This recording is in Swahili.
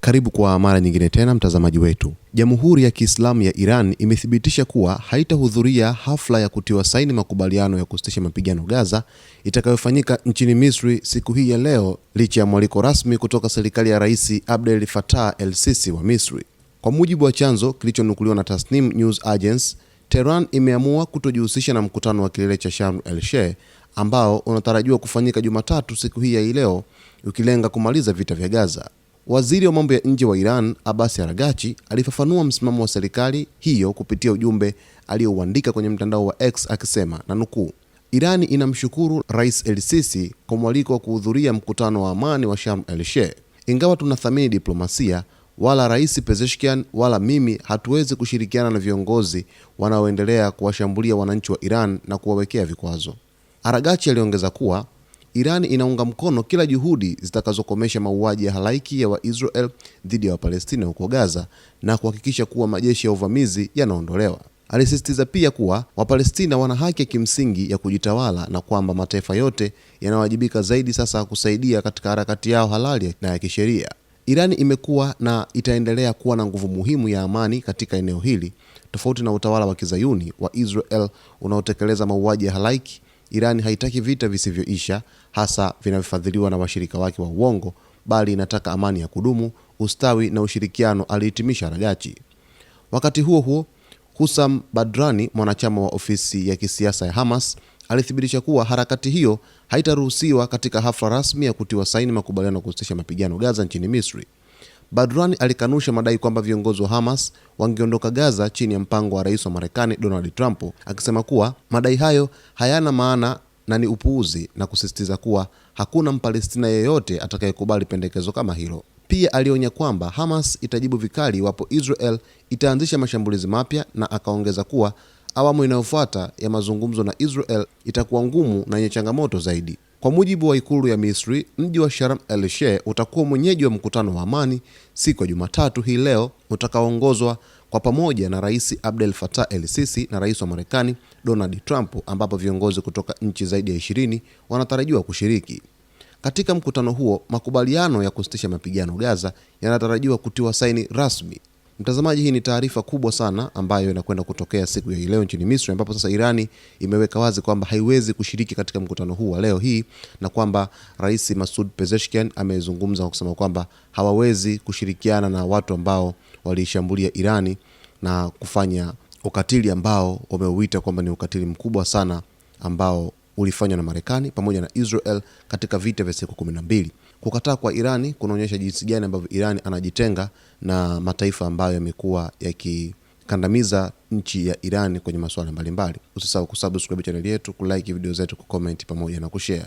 Karibu kwa mara nyingine tena mtazamaji wetu. Jamhuri ya Kiislamu ya Iran imethibitisha kuwa haitahudhuria hafla ya kutiwa saini makubaliano ya kusitisha mapigano Gaza itakayofanyika nchini Misri siku hii ya leo, licha ya mwaliko rasmi kutoka serikali ya Rais Abdel Fattah el-Sisi wa Misri. Kwa mujibu wa chanzo kilichonukuliwa na Tasnim News Agency, Tehran imeamua kutojihusisha na mkutano wa kilele cha Sharm el-Sheikh ambao unatarajiwa kufanyika Jumatatu siku hii ya leo, ukilenga kumaliza vita vya Gaza. Waziri wa mambo ya nje wa Iran, Abbas Araghchi, alifafanua msimamo wa serikali hiyo kupitia ujumbe aliouandika kwenye mtandao wa X akisema, na nukuu, Iran inamshukuru Rais el-Sisi kwa mwaliko wa kuhudhuria mkutano wa amani wa Sharm el-Sheikh. Ingawa tunathamini diplomasia, wala Rais Pezeshkian wala mimi hatuwezi kushirikiana na viongozi wanaoendelea kuwashambulia wananchi wa Iran na kuwawekea vikwazo. Araghchi aliongeza kuwa Iran inaunga mkono kila juhudi zitakazokomesha mauaji ya halaiki ya Waisrael dhidi ya Wapalestina huko Gaza na kuhakikisha kuwa majeshi ya uvamizi yanaondolewa. Alisisitiza pia kuwa Wapalestina wana haki ya kimsingi ya kujitawala na kwamba mataifa yote yanawajibika zaidi sasa kusaidia katika harakati yao halali na ya kisheria. Iran imekuwa na itaendelea kuwa na nguvu muhimu ya amani katika eneo hili, tofauti na utawala wa Kizayuni wa Israel unaotekeleza mauaji ya halaiki. Iran haitaki vita visivyoisha, hasa vinavyofadhiliwa na washirika wake wa uongo, bali inataka amani ya kudumu, ustawi na ushirikiano, alihitimisha Araghchi. Wakati huo huo, Hussam Badrani, mwanachama wa ofisi ya kisiasa ya Hamas, alithibitisha kuwa harakati hiyo haitaruhusiwa katika hafla rasmi ya kutiwa saini makubaliano ya kusitisha mapigano Gaza nchini Misri. Badrani alikanusha madai kwamba viongozi wa Hamas wangeondoka Gaza chini ya mpango wa Rais wa Marekani Donald Trump, akisema kuwa madai hayo hayana maana na ni upuuzi, na kusisitiza kuwa hakuna Mpalestina yeyote atakayekubali pendekezo kama hilo. Pia alionya kwamba Hamas itajibu vikali iwapo Israel itaanzisha mashambulizi mapya, na akaongeza kuwa awamu inayofuata ya mazungumzo na Israel itakuwa ngumu na yenye changamoto zaidi. Kwa mujibu wa ikulu ya Misri, mji wa Sharm el-Sheikh utakuwa mwenyeji wa mkutano wa amani siku ya Jumatatu hii leo, utakaoongozwa kwa pamoja na Rais Abdel Fattah el-Sisi na Rais wa Marekani Donald Trump, ambapo viongozi kutoka nchi zaidi ya 20 wanatarajiwa kushiriki. Katika mkutano huo, makubaliano ya kusitisha mapigano Gaza yanatarajiwa kutiwa saini rasmi. Mtazamaji, hii ni taarifa kubwa sana ambayo inakwenda kutokea siku ya leo nchini Misri, ambapo sasa Irani imeweka wazi kwamba haiwezi kushiriki katika mkutano huu wa leo hii, na kwamba Rais Masoud Pezeshkian amezungumza kusema kwamba hawawezi kushirikiana na watu ambao walishambulia Irani na kufanya ukatili ambao wameuita kwamba ni ukatili mkubwa sana ambao ulifanywa na Marekani pamoja na Israel katika vita vya siku 12. Kukataa kwa Irani kunaonyesha jinsi gani ambavyo Irani anajitenga na mataifa ambayo yamekuwa yakikandamiza nchi ya Irani kwenye masuala mbalimbali. Usisahau kusubscribe channel yetu, kulike video zetu, kucomment pamoja na kushare.